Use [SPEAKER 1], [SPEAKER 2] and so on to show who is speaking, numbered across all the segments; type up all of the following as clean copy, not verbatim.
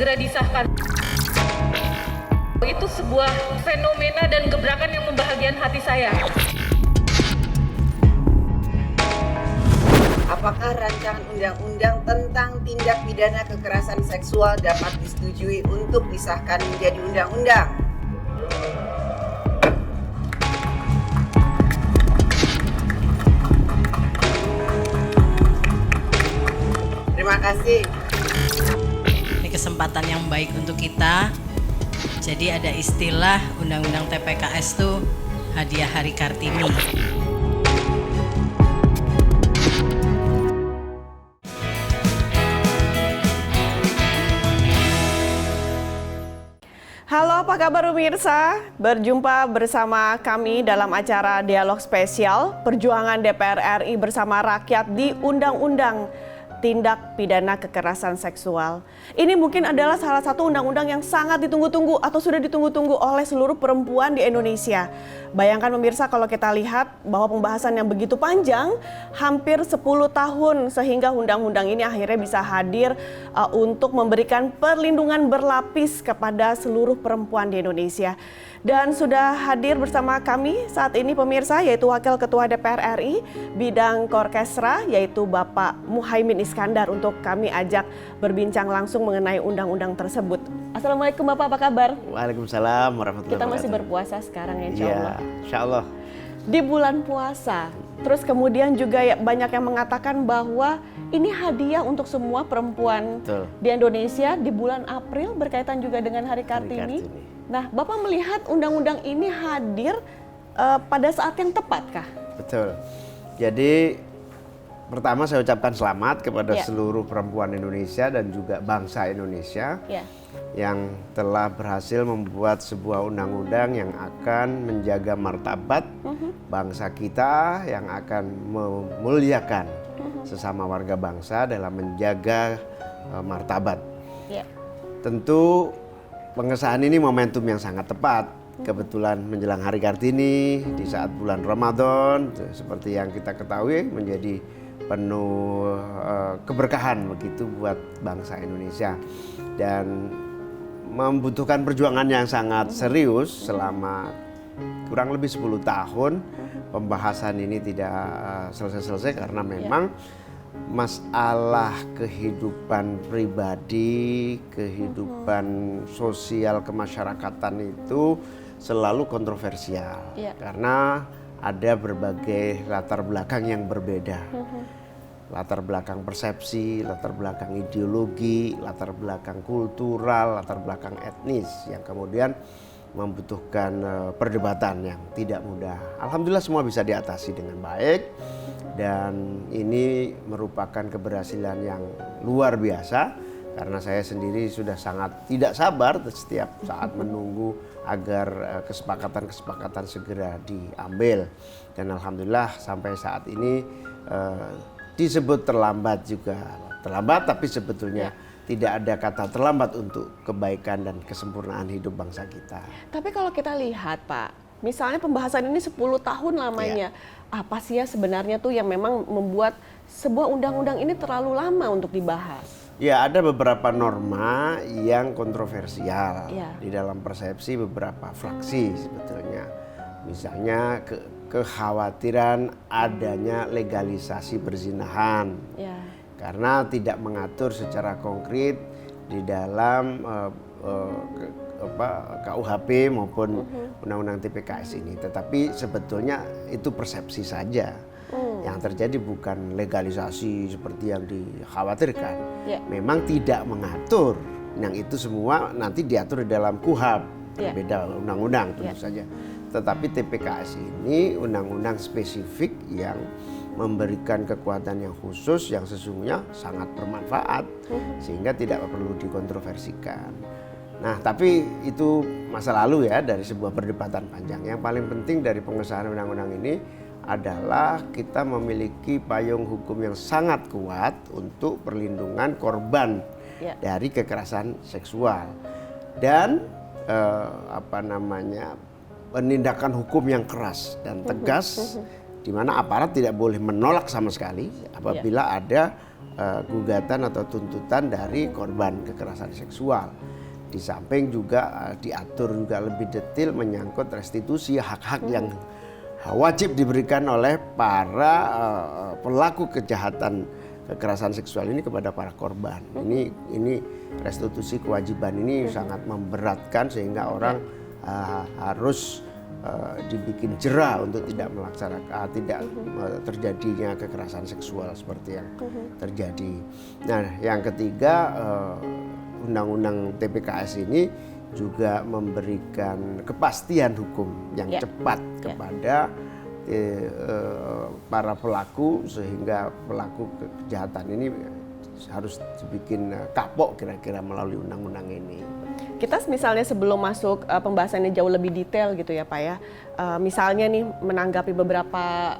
[SPEAKER 1] segera disahkan. Itu sebuah fenomena dan gebrakan yang membahagiakan hati saya.
[SPEAKER 2] Apakah rancangan undang-undang tentang tindak pidana kekerasan seksual dapat disetujui untuk disahkan menjadi undang-undang? Terima kasih.
[SPEAKER 3] Ini kesempatan yang baik untuk kita. Jadi ada istilah Undang-Undang TPKS itu hadiah Hari Kartini.
[SPEAKER 4] Halo, apa kabar pemirsa? Berjumpa bersama kami dalam acara Dialog Spesial Perjuangan DPR RI bersama rakyat di Undang-Undang Tindak Pidana Kekerasan Seksual. Ini mungkin adalah salah satu undang-undang yang sangat ditunggu-tunggu atau sudah ditunggu-tunggu oleh seluruh perempuan di Indonesia. Bayangkan pemirsa kalau kita lihat bahwa pembahasan yang begitu panjang, hampir 10 tahun sehingga undang-undang ini akhirnya bisa hadir untuk memberikan perlindungan berlapis kepada seluruh perempuan di Indonesia. Dan sudah hadir bersama kami saat ini pemirsa yaitu Wakil Ketua DPR RI bidang Korkesra yaitu Bapak Muhaimin Iskandar untuk kami ajak berbincang langsung mengenai undang-undang tersebut. Assalamualaikum Bapak, apa kabar?
[SPEAKER 5] Waalaikumsalam warahmatullahi wabarakatuh.
[SPEAKER 4] Kita masih berpuasa sekarang ya insya Allah.
[SPEAKER 5] Insya Allah.
[SPEAKER 4] Di bulan puasa, terus kemudian juga ya, banyak yang mengatakan bahwa ini hadiah untuk semua perempuan
[SPEAKER 5] Betul.
[SPEAKER 4] di Indonesia di bulan April berkaitan juga dengan Hari Kartini. Nah, Bapak melihat undang-undang ini hadir pada saat yang tepat kah?
[SPEAKER 5] Betul. Jadi pertama saya ucapkan selamat kepada seluruh perempuan Indonesia dan juga bangsa Indonesia yang telah berhasil membuat sebuah undang-undang yang akan menjaga martabat bangsa kita, yang akan memuliakan sesama warga bangsa dalam menjaga martabat. Tentu pengesahan ini momentum yang sangat tepat. Kebetulan menjelang Hari Kartini di saat bulan Ramadan, seperti yang kita ketahui menjadi penuh keberkahan begitu buat bangsa Indonesia dan membutuhkan perjuangan yang sangat serius selama kurang lebih 10 tahun. Pembahasan ini tidak selesai-selesai karena memang masalah kehidupan pribadi, kehidupan sosial kemasyarakatan itu selalu kontroversial karena ada berbagai latar belakang yang berbeda. Latar belakang persepsi, latar belakang ideologi, latar belakang kultural, latar belakang etnis yang kemudian membutuhkan perdebatan yang tidak mudah. Alhamdulillah semua bisa diatasi dengan baik dan ini merupakan keberhasilan yang luar biasa karena saya sendiri sudah sangat tidak sabar setiap saat menunggu agar kesepakatan-kesepakatan segera diambil dan alhamdulillah sampai saat ini disebut terlambat juga terlambat tapi sebetulnya tidak ada kata terlambat untuk kebaikan dan kesempurnaan hidup bangsa kita.
[SPEAKER 4] Tapi kalau kita lihat Pak, misalnya pembahasan ini 10 tahun lamanya, apa sih ya sebenarnya tuh yang memang membuat sebuah undang-undang ini terlalu lama untuk dibahas?
[SPEAKER 5] Ya ada beberapa norma yang kontroversial di dalam persepsi beberapa fraksi sebetulnya. Misalnya kekhawatiran adanya legalisasi perzinahan. Karena tidak mengatur secara konkret di dalam KUHP maupun Undang-Undang TPKS ini. Tetapi sebetulnya itu persepsi saja. Yang terjadi bukan legalisasi seperti yang dikhawatirkan. Memang tidak mengatur. Yang itu semua nanti diatur di dalam KUHP. Berbeda undang-undang tentu saja. Tetapi TPKS ini undang-undang spesifik yang memberikan kekuatan yang khusus yang sesungguhnya sangat bermanfaat sehingga tidak perlu dikontroversikan. Nah, tapi itu masa lalu ya dari sebuah perdebatan panjang. Yang paling penting dari pengesahan undang-undang ini adalah kita memiliki payung hukum yang sangat kuat untuk perlindungan korban dari kekerasan seksual dan penindakan hukum yang keras dan tegas di mana aparat tidak boleh menolak sama sekali apabila ada gugatan atau tuntutan dari korban kekerasan seksual. Di samping juga diatur juga lebih detail menyangkut restitusi hak-hak yang wajib diberikan oleh para pelaku kejahatan kekerasan seksual ini kepada para korban. Ini restitusi kewajiban ini sangat memberatkan sehingga orang harus dibikin jera untuk tidak melaksanakan, tidak terjadinya kekerasan seksual seperti yang terjadi. Nah, yang ketiga, Undang-Undang TPKS ini juga memberikan kepastian hukum yang cepat kepada para pelaku, sehingga pelaku kejahatan ini harus dibikin kapok kira-kira melalui undang-undang ini.
[SPEAKER 4] Kita misalnya sebelum masuk pembahasannya jauh lebih detail gitu ya Pak ya, misalnya nih menanggapi beberapa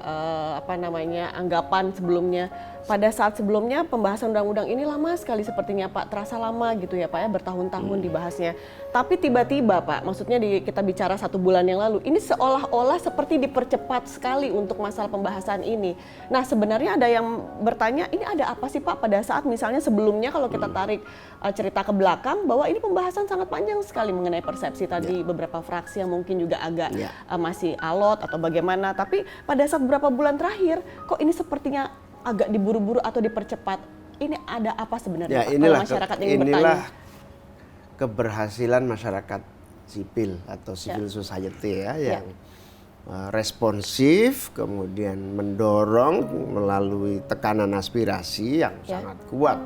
[SPEAKER 4] anggapan sebelumnya. Pada saat sebelumnya pembahasan undang-undang ini lama sekali sepertinya Pak, terasa lama gitu ya Pak ya, bertahun-tahun dibahasnya. Tapi tiba-tiba Pak, maksudnya kita bicara 1 bulan yang lalu, ini seolah-olah seperti dipercepat sekali untuk masalah pembahasan ini. Nah sebenarnya ada yang bertanya, ini ada apa sih Pak pada saat misalnya sebelumnya kalau kita tarik cerita ke belakang bahwa ini pembahasan sangat panjang sekali mengenai persepsi tadi beberapa fraksi yang mungkin juga agak masih alot atau bagaimana. Tapi pada saat beberapa bulan terakhir kok ini sepertinya agak diburu-buru atau dipercepat. Ini ada apa sebenarnya Pak, kalau masyarakat ingin bertanya?
[SPEAKER 5] Inilah keberhasilan masyarakat sipil atau civil society ya, yang responsif, kemudian mendorong melalui tekanan aspirasi yang sangat kuat,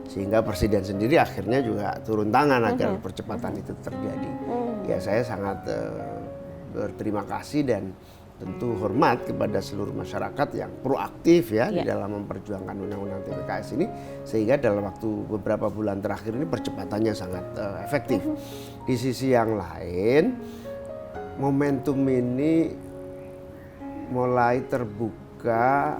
[SPEAKER 5] sehingga presiden sendiri akhirnya juga turun tangan agar percepatan itu terjadi. Ya saya sangat berterima kasih dan tentu hormat kepada seluruh masyarakat yang proaktif ya di dalam memperjuangkan undang-undang TPKS ini, sehingga dalam waktu beberapa bulan terakhir ini percepatannya sangat efektif. Di sisi yang lain, momentum ini mulai terbuka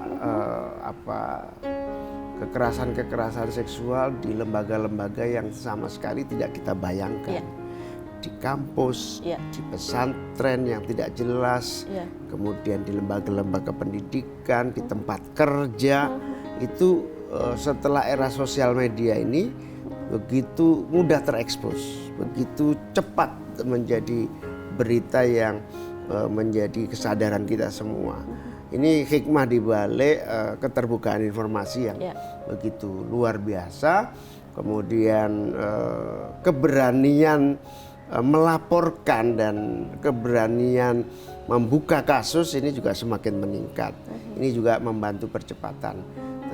[SPEAKER 5] kekerasan-kekerasan seksual di lembaga-lembaga yang sama sekali tidak kita bayangkan. Di kampus, di pesantren yang tidak jelas, kemudian di lembaga-lembaga pendidikan, di tempat kerja, itu setelah era sosial media ini begitu mudah terekspos, begitu cepat menjadi berita yang menjadi kesadaran kita semua. Ini hikmah di balik keterbukaan informasi yang begitu luar biasa, kemudian keberanian melaporkan dan keberanian membuka kasus ini juga semakin meningkat. Ini juga membantu percepatan.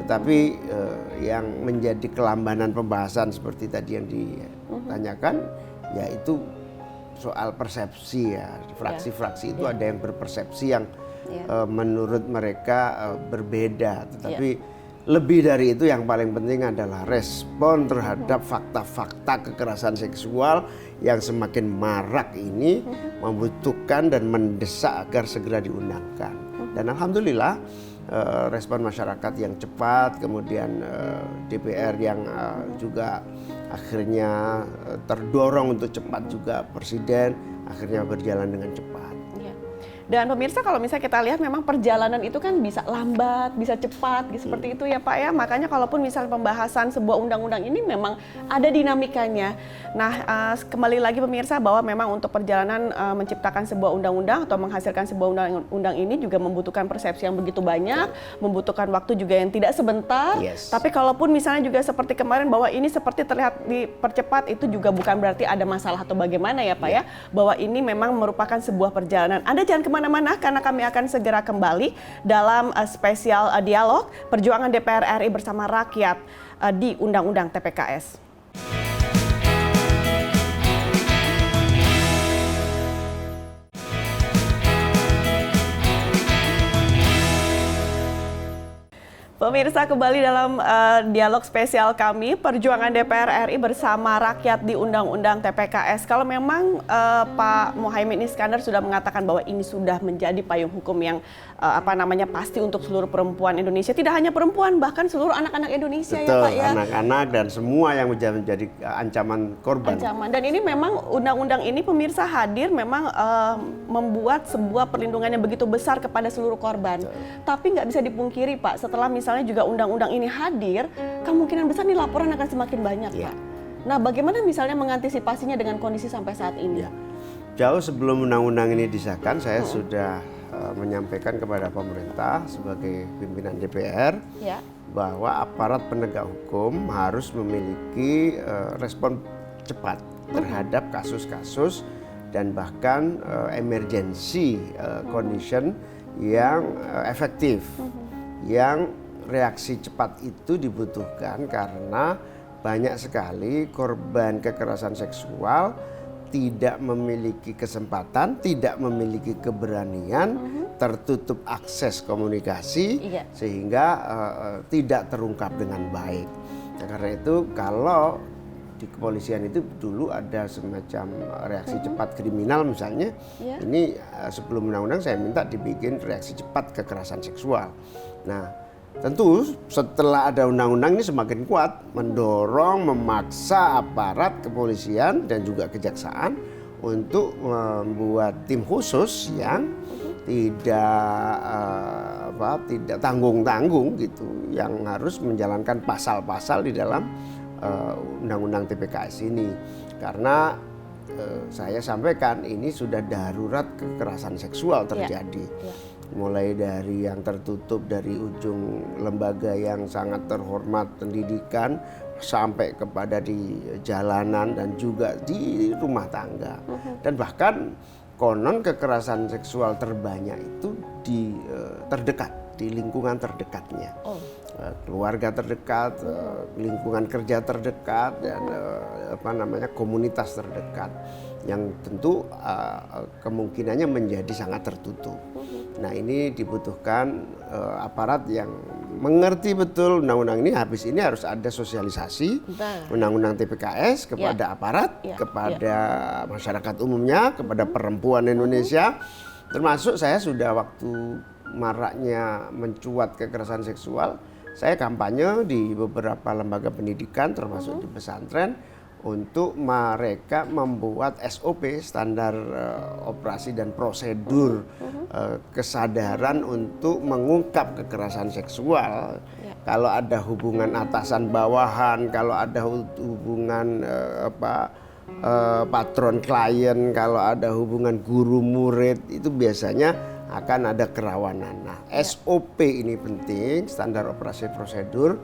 [SPEAKER 5] Tetapi yang menjadi kelambanan pembahasan seperti tadi yang ditanyakan, yaitu soal persepsi ya. Fraksi-fraksi itu ada yang berpersepsi yang menurut mereka berbeda. Tetapi lebih dari itu yang paling penting adalah respon terhadap fakta-fakta kekerasan seksual yang semakin marak ini membutuhkan dan mendesak agar segera diundangkan. Dan alhamdulillah respon masyarakat yang cepat, kemudian DPR yang juga akhirnya terdorong untuk cepat, juga presiden akhirnya berjalan dengan cepat.
[SPEAKER 4] Dan pemirsa, kalau misalnya kita lihat memang perjalanan itu kan bisa lambat, bisa cepat, seperti itu ya Pak ya. Makanya kalaupun misalnya pembahasan sebuah undang-undang ini memang ada dinamikanya. Nah, kembali lagi pemirsa bahwa memang untuk perjalanan menciptakan sebuah undang-undang atau menghasilkan sebuah undang-undang ini juga membutuhkan persepsi yang begitu banyak, membutuhkan waktu juga yang tidak sebentar. Tapi kalaupun misalnya juga seperti kemarin bahwa ini seperti terlihat dipercepat, itu juga bukan berarti ada masalah atau bagaimana ya Pak ya. Bahwa ini memang merupakan sebuah perjalanan. Anda jangan kemana-mana karena kami akan segera kembali dalam spesial dialog perjuangan DPR RI bersama rakyat di Undang-Undang TPKS. Pemirsa, kembali dalam dialog spesial kami, perjuangan DPR RI bersama rakyat di Undang-Undang TPKS. Kalau memang Pak Muhaimin Iskandar sudah mengatakan bahwa ini sudah menjadi payung hukum yang pasti untuk seluruh perempuan Indonesia, tidak hanya perempuan, bahkan seluruh anak-anak Indonesia.
[SPEAKER 5] Betul,
[SPEAKER 4] ya Pak ya.
[SPEAKER 5] Anak-anak dan semua yang menjadi ancaman korban.
[SPEAKER 4] Dan ini memang undang-undang ini pemirsa hadir memang membuat sebuah perlindungan yang begitu besar kepada seluruh korban. Betul. Tapi nggak bisa dipungkiri Pak, setelah misalnya juga undang-undang ini hadir, kemungkinan besar nih laporan akan semakin banyak Pak. Nah, bagaimana misalnya mengantisipasinya dengan kondisi sampai saat ini?
[SPEAKER 5] Jauh sebelum undang-undang ini disahkan, saya sudah menyampaikan kepada pemerintah sebagai pimpinan DPR bahwa aparat penegak hukum harus memiliki respon cepat terhadap kasus-kasus dan bahkan emergency condition yang efektif, yang reaksi cepat itu dibutuhkan karena banyak sekali korban kekerasan seksual tidak memiliki kesempatan, tidak memiliki keberanian, tertutup akses komunikasi sehingga tidak terungkap dengan baik. Nah, karena itu kalau di kepolisian itu dulu ada semacam reaksi cepat kriminal misalnya, ini sebelum undang-undang saya minta dibikin reaksi cepat kekerasan seksual. Nah, tentu setelah ada undang-undang ini semakin kuat mendorong, memaksa aparat kepolisian dan juga kejaksaan untuk membuat tim khusus yang tidak tanggung-tanggung gitu, yang harus menjalankan pasal-pasal di dalam undang-undang TPKS ini. Karena saya sampaikan ini sudah darurat kekerasan seksual terjadi. Mulai dari yang tertutup dari ujung lembaga yang sangat terhormat pendidikan sampai kepada di jalanan dan juga di rumah tangga. Dan bahkan konon kekerasan seksual terbanyak itu di terdekat, di lingkungan terdekatnya. Keluarga terdekat, lingkungan kerja terdekat, dan komunitas terdekat yang tentu kemungkinannya menjadi sangat tertutup. Nah, ini dibutuhkan aparat yang mengerti betul undang-undang ini. Habis ini harus ada sosialisasi undang-undang TPKS kepada aparat, kepada masyarakat umumnya, kepada perempuan Indonesia. Termasuk saya sudah waktu maraknya mencuat kekerasan seksual, saya kampanye di beberapa lembaga pendidikan termasuk di pesantren untuk mereka membuat SOP, standar operasi dan prosedur kesadaran untuk mengungkap kekerasan seksual. Kalau ada hubungan atasan bawahan, kalau ada hubungan patron klien, kalau ada hubungan guru murid, itu biasanya akan ada kerawanan. Nah, SOP ini penting, standar operasi prosedur,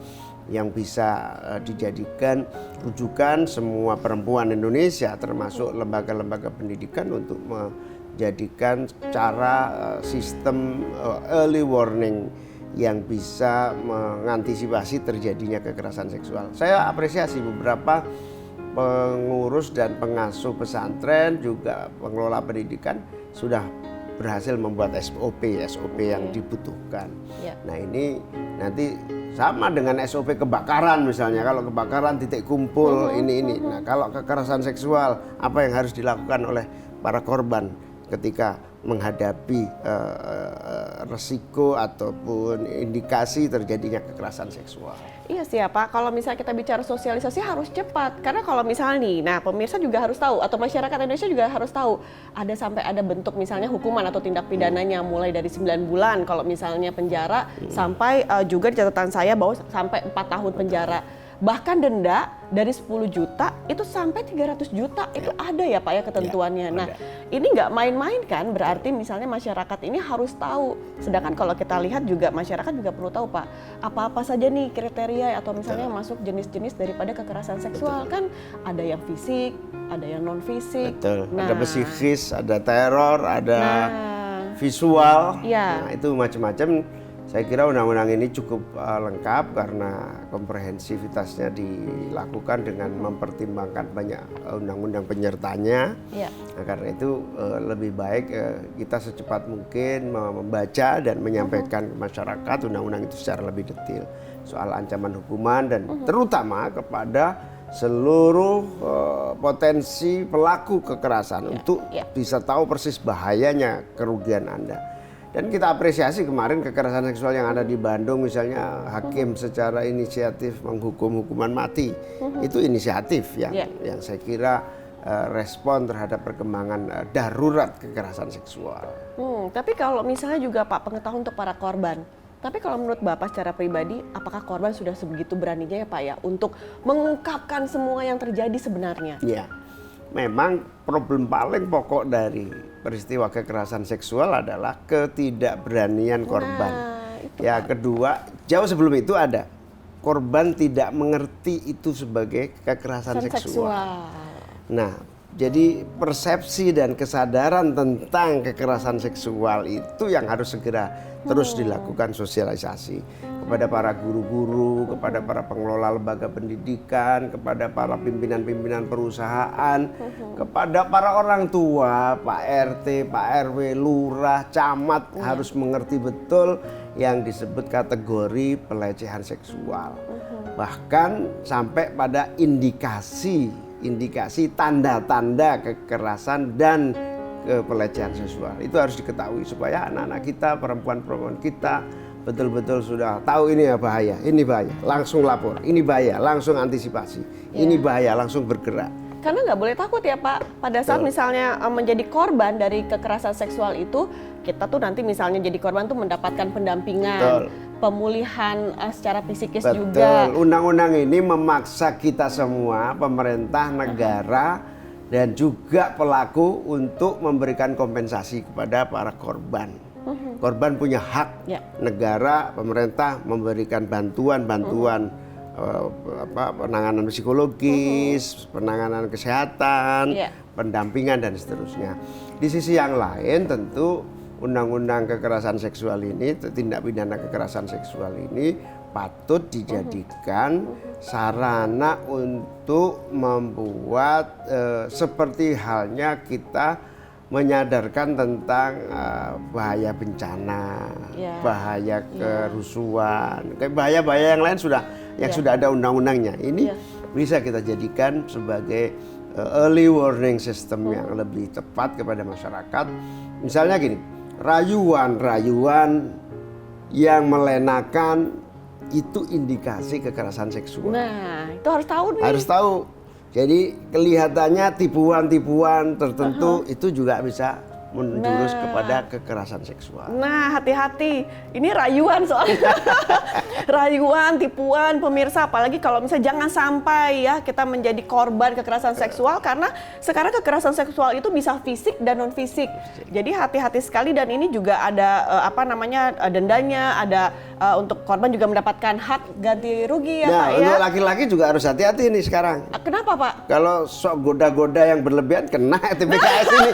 [SPEAKER 5] yang bisa dijadikan rujukan semua perempuan Indonesia termasuk lembaga-lembaga pendidikan untuk menjadikan cara sistem early warning yang bisa mengantisipasi terjadinya kekerasan seksual. Saya apresiasi beberapa pengurus dan pengasuh pesantren juga pengelola pendidikan sudah berhasil membuat SOP yang dibutuhkan. Nah, ini nanti sama dengan SOP kebakaran misalnya. Kalau kebakaran titik kumpul ini. Nah, kalau kekerasan seksual apa yang harus dilakukan oleh para korban ketika menghadapi resiko ataupun indikasi terjadinya kekerasan seksual.
[SPEAKER 4] Iya sih ya Pak, kalau misalnya kita bicara sosialisasi harus cepat. Karena kalau misalnya nih, nah pemirsa juga harus tahu, atau masyarakat Indonesia juga harus tahu, sampai ada bentuk misalnya hukuman atau tindak pidananya mulai dari 9 bulan kalau misalnya penjara, sampai juga di catatan saya bahwa sampai 4 tahun penjara. Bahkan denda dari 10 juta itu sampai 300 juta itu ada ya Pak ya ketentuannya. Nah, ini nggak main-main kan, berarti misalnya masyarakat ini harus tahu. Sedangkan kalau kita lihat juga masyarakat juga perlu tahu Pak, apa-apa saja nih kriteria atau misalnya masuk jenis-jenis daripada kekerasan seksual. Kan ada yang fisik, ada yang non fisik.
[SPEAKER 5] Ada psikis, ada teror, ada visual. Nah, itu macam-macam. Saya kira undang-undang ini cukup lengkap karena komprehensivitasnya dilakukan dengan mempertimbangkan banyak undang-undang penyertanya. Nah, karena itu lebih baik kita secepat mungkin membaca dan menyampaikan ke masyarakat undang-undang itu secara lebih detail soal ancaman hukuman dan terutama kepada seluruh potensi pelaku kekerasan untuk bisa tahu persis bahayanya kerugian Anda. Dan kita apresiasi kemarin kekerasan seksual yang ada di Bandung, misalnya hakim secara inisiatif menghukum hukuman mati. Itu inisiatif yang saya kira respon terhadap perkembangan darurat kekerasan seksual.
[SPEAKER 4] Tapi kalau misalnya juga Pak, pengetahuan untuk para korban. Tapi kalau menurut Bapak secara pribadi, apakah korban sudah sebegitu beraninya ya Pak ya untuk mengungkapkan semua yang terjadi sebenarnya?
[SPEAKER 5] Iya, memang problem paling pokok dari peristiwa kekerasan seksual adalah ketidakberanian korban. Ya, kedua, jauh sebelum itu ada korban tidak mengerti itu sebagai kekerasan seksual. Nah, jadi persepsi dan kesadaran tentang kekerasan seksual itu yang harus segera terus dilakukan sosialisasi kepada para guru-guru, kepada para pengelola lembaga pendidikan, kepada para pimpinan-pimpinan perusahaan, kepada para orang tua, Pak RT, Pak RW, lurah, camat harus mengerti betul yang disebut kategori pelecehan seksual. Bahkan sampai pada indikasi tanda-tanda kekerasan dan pelecehan seksual. Itu harus diketahui supaya anak-anak kita, perempuan-perempuan kita betul-betul sudah tahu ini ya bahaya, ini bahaya, langsung lapor, ini bahaya, langsung antisipasi, ini bahaya, langsung bergerak.
[SPEAKER 4] Karena nggak boleh takut ya Pak, pada saat misalnya menjadi korban dari kekerasan seksual itu, kita tuh nanti misalnya jadi korban tuh mendapatkan pendampingan, pemulihan secara psikis juga.
[SPEAKER 5] Undang-undang ini memaksa kita semua, pemerintah, negara, dan juga pelaku untuk memberikan kompensasi kepada para korban. Korban punya hak, negara, pemerintah memberikan bantuan penanganan psikologis, penanganan kesehatan, pendampingan dan seterusnya. Di sisi yang lain tentu undang-undang kekerasan seksual ini, tindak pidana kekerasan seksual ini patut dijadikan sarana untuk membuat seperti halnya kita menyadarkan tentang bahaya bencana, bahaya kerusuhan, bahaya-bahaya yang lain sudah ada undang-undangnya. Ini bisa kita jadikan sebagai early warning system yang lebih tepat kepada masyarakat. Misalnya gini, rayuan yang melenakan itu indikasi kekerasan seksual.
[SPEAKER 4] Nah, itu harus tahu nih.
[SPEAKER 5] Harus tahu. Jadi kelihatannya tipuan-tipuan tertentu itu juga bisa menjurus kepada kekerasan seksual.
[SPEAKER 4] Nah, hati-hati. Ini rayuan soalnya. Rayuan, tipuan, pemirsa. Apalagi kalau misalnya jangan sampai ya kita menjadi korban kekerasan seksual. Karena sekarang kekerasan seksual itu bisa fisik dan non fisik. Jadi hati-hati sekali, dan ini juga ada dendanya, ada untuk korban juga mendapatkan hak ganti rugi ya Pak ya.
[SPEAKER 5] Untuk laki-laki juga harus hati-hati nih sekarang.
[SPEAKER 4] Kenapa Pak?
[SPEAKER 5] Kalau sok goda-goda yang berlebihan kena TPKS ini.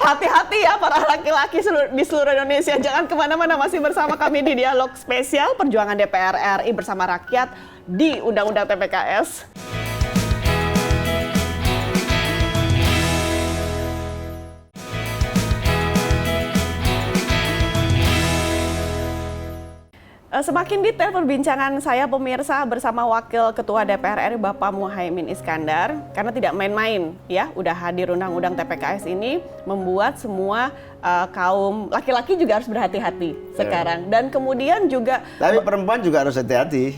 [SPEAKER 4] Hati-hati ya para laki-laki di seluruh Indonesia. Jangan kemana-mana, masih bersama kami di Dialog Spesial Perjuangan DPR RI bersama rakyat di Undang-Undang TPKS. Semakin detail perbincangan saya pemirsa bersama Wakil Ketua DPR RI Bapak Muhaimin Iskandar, karena tidak main-main ya, udah hadir undang-undang TPKS ini membuat semua kaum laki-laki juga harus berhati-hati sekarang, dan kemudian juga
[SPEAKER 5] tapi perempuan juga harus hati-hati.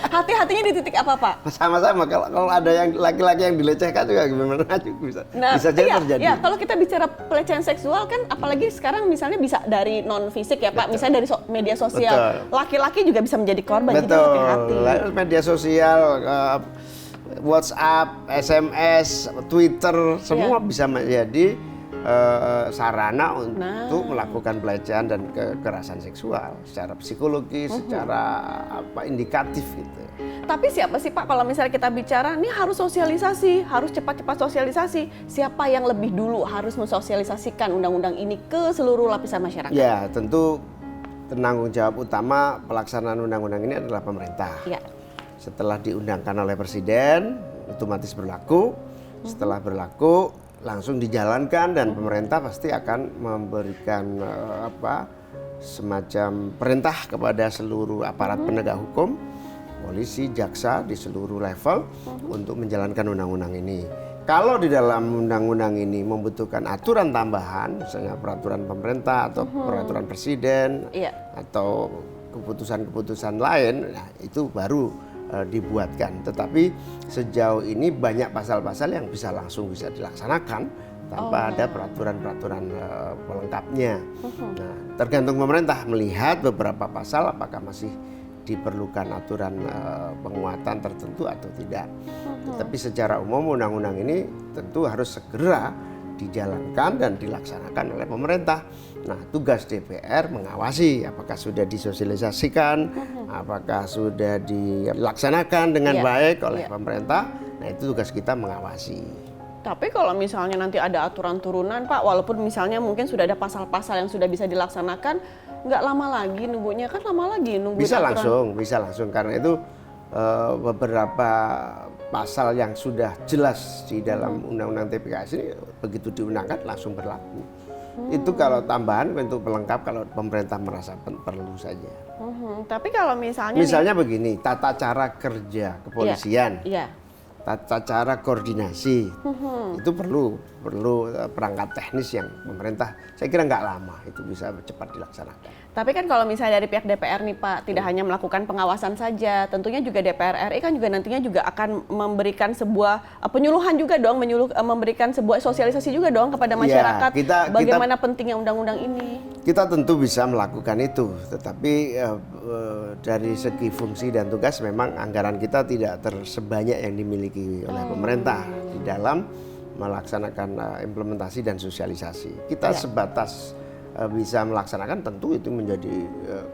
[SPEAKER 4] Hati-hatinya di titik apa Pak?
[SPEAKER 5] Sama-sama, kalau ada yang laki-laki yang dilecehkan juga gimana juga bisa jadi terjadi.
[SPEAKER 4] Ya, kalau kita bicara pelecehan seksual kan, apalagi sekarang misalnya bisa dari non fisik ya Pak, misalnya dari media sosial. Laki-laki juga bisa menjadi korban. Betul. Jadi hati-hati.
[SPEAKER 5] Media sosial, WhatsApp, SMS, Twitter, semua bisa menjadi sarana untuk melakukan pelecehan dan kekerasan seksual secara psikologis, secara indikatif gitu.
[SPEAKER 4] Tapi siapa sih Pak kalau misalnya kita bicara ini harus sosialisasi, harus cepat-cepat sosialisasi. Siapa yang lebih dulu harus mensosialisasikan undang-undang ini ke seluruh lapisan masyarakat?
[SPEAKER 5] Ya, tentu penanggung jawab utama pelaksanaan undang-undang ini adalah pemerintah. Ya. Setelah diundangkan oleh Presiden, otomatis berlaku. Setelah berlaku, langsung dijalankan dan pemerintah pasti akan memberikan semacam perintah kepada seluruh aparat penegak hukum, polisi, jaksa di seluruh level untuk menjalankan undang-undang ini. Kalau di dalam undang-undang ini membutuhkan aturan tambahan, misalnya peraturan pemerintah atau peraturan presiden atau keputusan-keputusan lain, nah itu baru dibuatkan. Tetapi sejauh ini banyak pasal-pasal yang langsung bisa dilaksanakan tanpa ada peraturan-peraturan pelengkapnya. Nah, tergantung pemerintah melihat beberapa pasal apakah masih diperlukan aturan penguatan tertentu atau tidak. Tetapi secara umum undang-undang ini tentu harus segera dijalankan dan dilaksanakan oleh pemerintah. Nah, tugas DPR mengawasi apakah sudah disosialisasikan, apakah sudah dilaksanakan dengan baik oleh pemerintah. Nah, itu tugas kita mengawasi.
[SPEAKER 4] Tapi kalau misalnya nanti ada aturan turunan Pak, walaupun misalnya mungkin sudah ada pasal-pasal yang sudah bisa dilaksanakan, nggak lama lagi nunggunya, kan lama lagi nunggu
[SPEAKER 5] bisa
[SPEAKER 4] aturan.
[SPEAKER 5] Bisa langsung karena itu beberapa pasal yang sudah jelas di dalam undang-undang TPKS ini begitu diundangkan langsung berlaku. Itu kalau tambahan untuk pelengkap kalau pemerintah merasa perlu saja.
[SPEAKER 4] Tapi kalau misalnya
[SPEAKER 5] begini, tata cara kerja kepolisian, tata cara koordinasi itu perlu perangkat teknis yang pemerintah saya kira nggak lama itu bisa cepat dilaksanakan.
[SPEAKER 4] Tapi kan kalau misalnya dari pihak DPR nih Pak, tidak hanya melakukan pengawasan saja, tentunya juga DPR RI kan juga nantinya juga akan memberikan sebuah penyuluhan juga dong, memberikan sebuah sosialisasi juga dong kepada masyarakat bagaimana pentingnya undang-undang ini.
[SPEAKER 5] Kita tentu bisa melakukan itu, tetapi dari segi fungsi dan tugas memang anggaran kita tidak sebanyak yang dimiliki oleh pemerintah di dalam melaksanakan implementasi dan sosialisasi. Kita sebatas bisa melaksanakan, tentu itu menjadi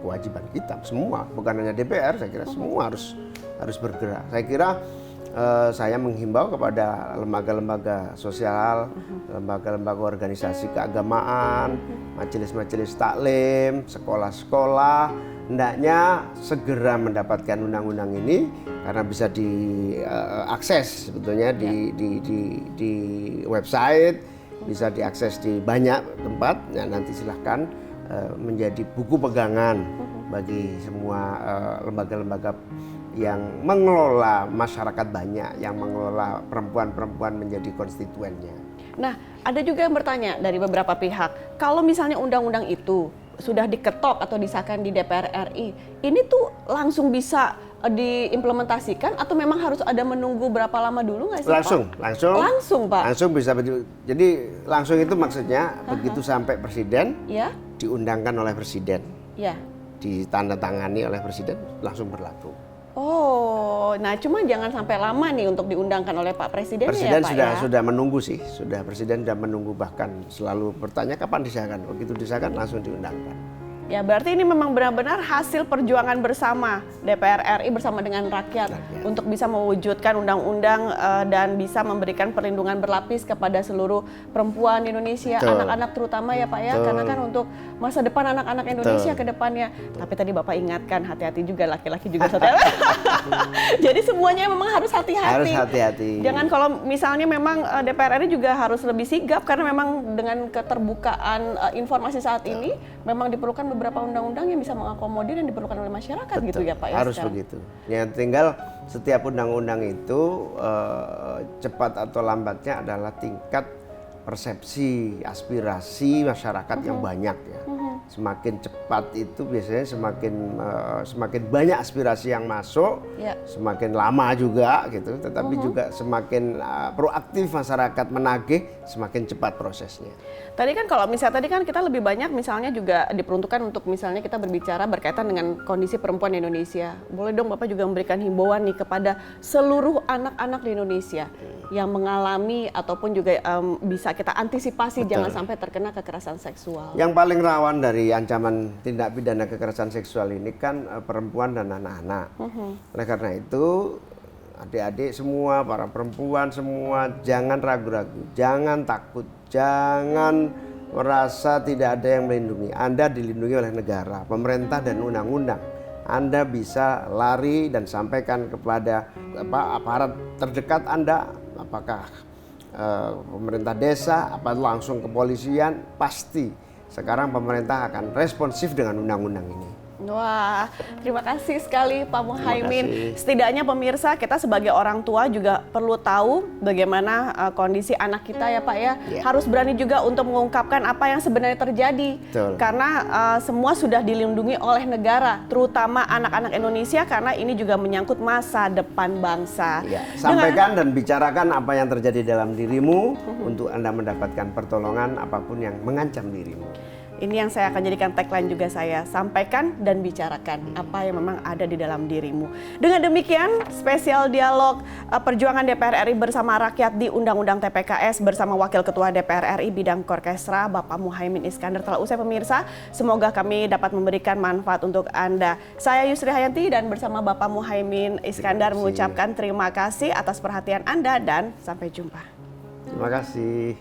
[SPEAKER 5] kewajiban kita semua, bukan hanya DPR. Saya kira semua harus bergerak. Saya kira saya menghimbau kepada lembaga-lembaga sosial, lembaga-lembaga organisasi keagamaan, majelis-majelis taklim, sekolah-sekolah, hendaknya segera mendapatkan undang-undang ini karena bisa diakses sebetulnya di website, bisa diakses di banyak tempat. Ya, nanti silahkan menjadi buku pegangan bagi semua lembaga-lembaga yang mengelola masyarakat banyak, yang mengelola perempuan-perempuan menjadi konstituennya.
[SPEAKER 4] Nah, ada juga yang bertanya dari beberapa pihak, kalau misalnya undang-undang itu sudah diketok atau disahkan di DPR RI, ini tuh langsung bisa diimplementasikan atau memang harus ada menunggu berapa lama dulu nggak sih Pak?
[SPEAKER 5] Langsung Pak. Langsung bisa. Jadi langsung itu maksudnya begitu sampai presiden, diundangkan oleh presiden, ditandatangani oleh presiden, langsung berlaku.
[SPEAKER 4] Oh, nah cuma jangan sampai lama nih untuk diundangkan oleh Pak Presiden
[SPEAKER 5] ya Pak ya?
[SPEAKER 4] Presiden
[SPEAKER 5] sudah menunggu sih, Presiden sudah menunggu, bahkan selalu bertanya kapan disahkan. Begitu disahkan langsung diundangkan.
[SPEAKER 4] Ya berarti ini memang benar-benar hasil perjuangan bersama DPR RI bersama dengan rakyat untuk bisa mewujudkan undang-undang dan bisa memberikan perlindungan berlapis kepada seluruh perempuan di Indonesia, anak-anak terutama ya Pak ya, karena kan untuk masa depan anak-anak Indonesia ke depannya. Tapi tadi Bapak ingatkan hati-hati juga, laki-laki juga Jadi semuanya memang harus hati-hati.
[SPEAKER 5] Harus hati-hati.
[SPEAKER 4] Jangan kalau misalnya memang DPR RI juga harus lebih sigap karena memang dengan keterbukaan informasi saat ini memang diperlukan beberapa undang-undang yang bisa mengakomodir yang diperlukan oleh masyarakat. Betul. Gitu ya Pak ya.
[SPEAKER 5] Harus sekarang begitu. Ya tinggal setiap undang-undang itu cepat atau lambatnya adalah tingkat persepsi, aspirasi masyarakat yang banyak ya. Semakin cepat itu biasanya semakin banyak aspirasi yang masuk, semakin lama juga gitu. Tetapi juga semakin proaktif masyarakat menagih, semakin cepat prosesnya.
[SPEAKER 4] Tadi kan kalau misalnya tadi kan kita lebih banyak misalnya juga diperuntukkan untuk misalnya kita berbicara berkaitan dengan kondisi perempuan di Indonesia. Boleh dong Bapak juga memberikan himbauan nih kepada seluruh anak-anak di Indonesia yang mengalami ataupun juga bisa kita antisipasi jangan sampai terkena kekerasan seksual.
[SPEAKER 5] Yang paling rawan dari ancaman tindak pidana kekerasan seksual ini kan perempuan dan anak-anak. Oleh karena itu adik-adik semua, para perempuan semua, jangan ragu-ragu, jangan takut, jangan merasa tidak ada yang melindungi. Anda dilindungi oleh negara, pemerintah dan undang-undang. Anda bisa lari dan sampaikan kepada aparat terdekat Anda, apakah pemerintah desa, apa langsung kepolisian, pasti sekarang pemerintah akan responsif dengan undang-undang ini.
[SPEAKER 4] Wah, terima kasih sekali Pak Muhaimin. Setidaknya pemirsa, kita sebagai orang tua juga perlu tahu bagaimana kondisi anak kita ya Pak ya. Harus berani juga untuk mengungkapkan apa yang sebenarnya terjadi.
[SPEAKER 5] Betul.
[SPEAKER 4] Karena semua sudah dilindungi oleh negara, terutama anak-anak Indonesia karena ini juga menyangkut masa depan bangsa.
[SPEAKER 5] Sampaikan dan bicarakan apa yang terjadi dalam dirimu untuk Anda mendapatkan pertolongan apapun yang mengancam dirimu.
[SPEAKER 4] Ini yang saya akan jadikan tagline juga saya, sampaikan dan bicarakan apa yang memang ada di dalam dirimu. Dengan demikian, spesial dialog perjuangan DPR RI bersama rakyat di Undang-Undang TPKS bersama Wakil Ketua DPR RI bidang Korkesra, Bapak Muhaimin Iskandar telah usai pemirsa. Semoga kami dapat memberikan manfaat untuk Anda. Saya Yusri Hayanti dan bersama Bapak Muhaimin Iskandar mengucapkan terima kasih atas perhatian Anda dan sampai jumpa.
[SPEAKER 5] Terima kasih.